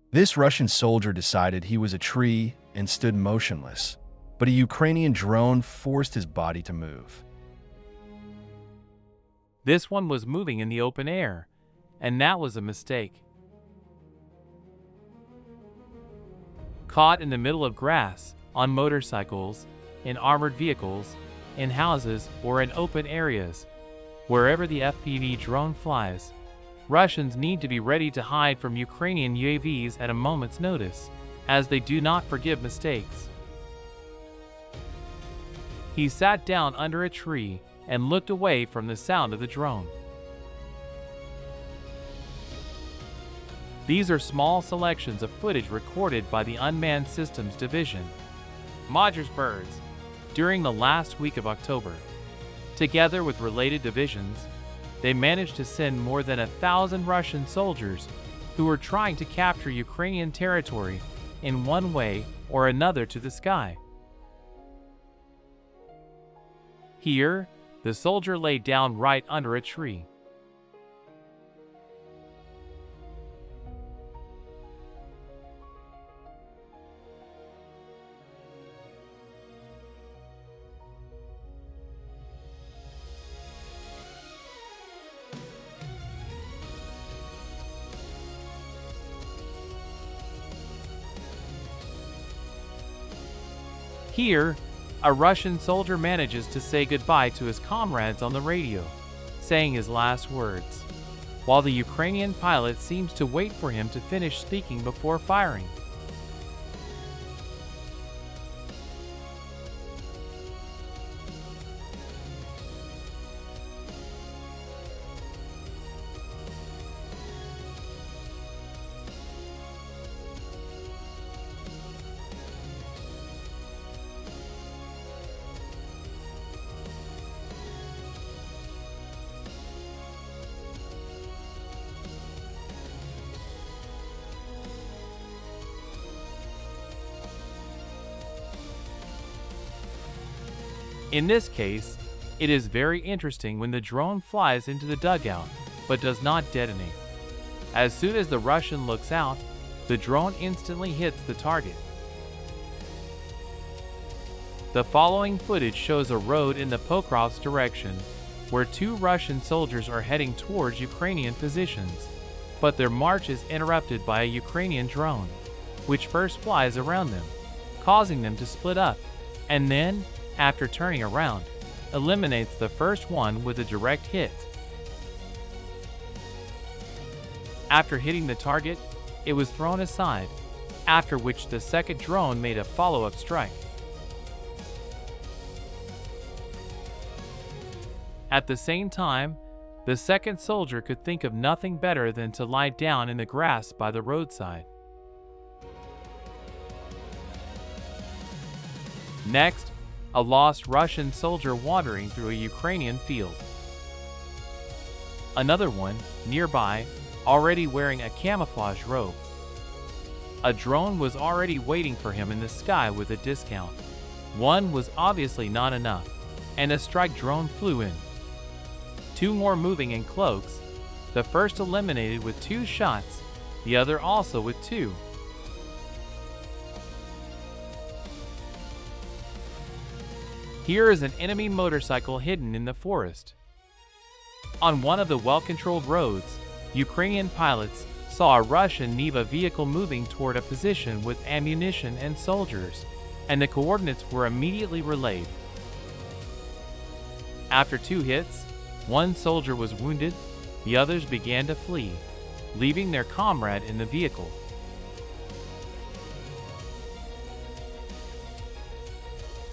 This Russian soldier decided he was a tree and stood motionless, but a Ukrainian drone forced his body to move. This one was moving in the open air, and that was a mistake. Caught in the middle of grass, on motorcycles, in armored vehicles, in houses, or in open areas, wherever the FPV drone flies, Russians need to be ready to hide from Ukrainian UAVs at a moment's notice, as they do not forgive mistakes. He sat down under a tree and looked away from the sound of the drone. These are small selections of footage recorded by the Unmanned Systems Division, Modger's Birds, during the last week of October. Together with related divisions, they managed to send more than 1,000 Russian soldiers who were trying to capture Ukrainian territory in one way or another to the sky. Here, the soldier lay down right under a tree. Here, a Russian soldier manages to say goodbye to his comrades on the radio, saying his last words, while the Ukrainian pilot seems to wait for him to finish speaking before firing. In this case, it is very interesting when the drone flies into the dugout but does not detonate. As soon as the Russian looks out, the drone instantly hits the target. The following footage shows a road in the Pokrovsk direction where two Russian soldiers are heading towards Ukrainian positions, but their march is interrupted by a Ukrainian drone, which first flies around them, causing them to split up, and then, after turning around, eliminates the first one with a direct hit. After hitting the target, it was thrown aside, after which the second drone made a follow-up strike. At the same time, the second soldier could think of nothing better than to lie down in the grass by the roadside. Next, a lost Russian soldier wandering through a Ukrainian field. Another one, nearby, already wearing a camouflage robe. A drone was already waiting for him in the sky with a discount. One was obviously not enough, and a strike drone flew in. Two more moving in cloaks, the first eliminated with 2 shots, the other also with 2. Here is an enemy motorcycle hidden in the forest. On one of the well-controlled roads, Ukrainian pilots saw a Russian Neva vehicle moving toward a position with ammunition and soldiers, and the coordinates were immediately relayed. After 2 hits, one soldier was wounded, the others began to flee, leaving their comrade in the vehicle.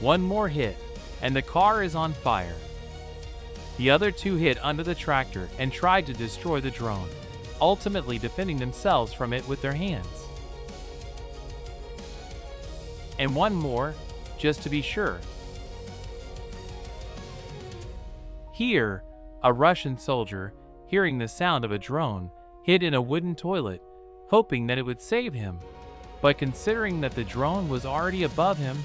One more hit, and the car is on fire. The other 2 hid under the tractor and tried to destroy the drone, ultimately defending themselves from it with their hands. And one more, just to be sure. Here, a Russian soldier, hearing the sound of a drone, hid in a wooden toilet, hoping that it would save him. But considering that the drone was already above him,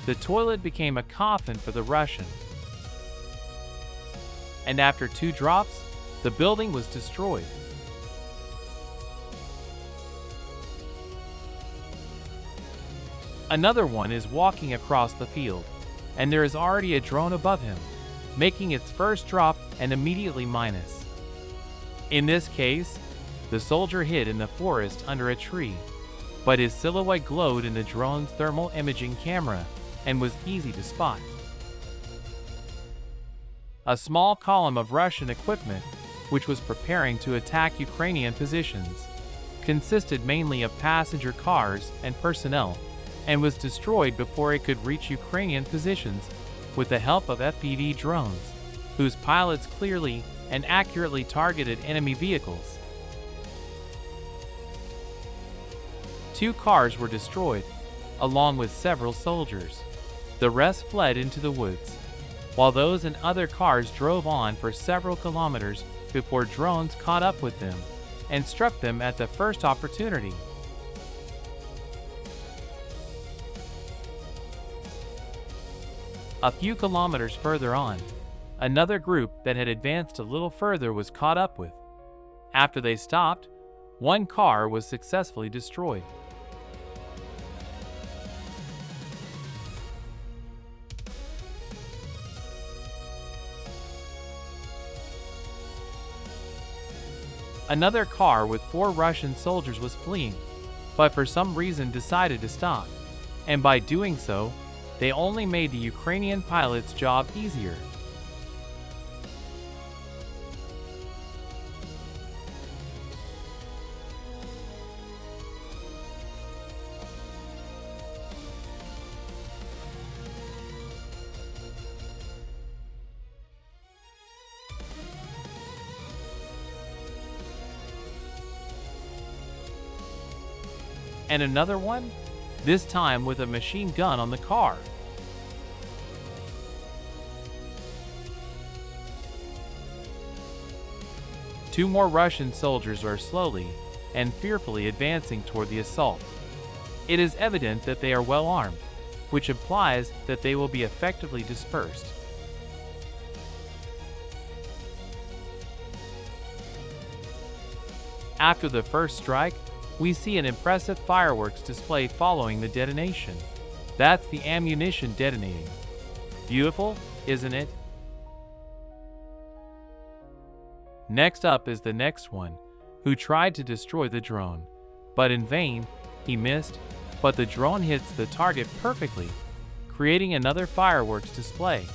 the toilet became a coffin for the Russian. And after 2 drops, the building was destroyed. Another one is walking across the field, and there is already a drone above him, making its first drop and immediately minus. In this case, the soldier hid in the forest under a tree, but his silhouette glowed in the drone's thermal imaging camera and was easy to spot. A small column of Russian equipment, which was preparing to attack Ukrainian positions, consisted mainly of passenger cars and personnel, and was destroyed before it could reach Ukrainian positions with the help of FPV drones, whose pilots clearly and accurately targeted enemy vehicles. 2 cars were destroyed, along with several soldiers. The rest fled into the woods, while those in other cars drove on for several kilometers before drones caught up with them and struck them at the first opportunity. A few kilometers further on, another group that had advanced a little further was caught up with. After they stopped, 1 car was successfully destroyed. Another car with 4 Russian soldiers was fleeing, but for some reason decided to stop, and by doing so, they only made the Ukrainian pilot's job easier. And another one, this time with a machine gun on the car. Two more Russian soldiers are slowly and fearfully advancing toward the assault. It is evident that they are well armed, which implies that they will be effectively dispersed. After the first strike, we see an impressive fireworks display following the detonation. That's the ammunition detonating. Beautiful, isn't it? Next up is the next one, who tried to destroy the drone, but in vain. He missed, but the drone hits the target perfectly, creating another fireworks display.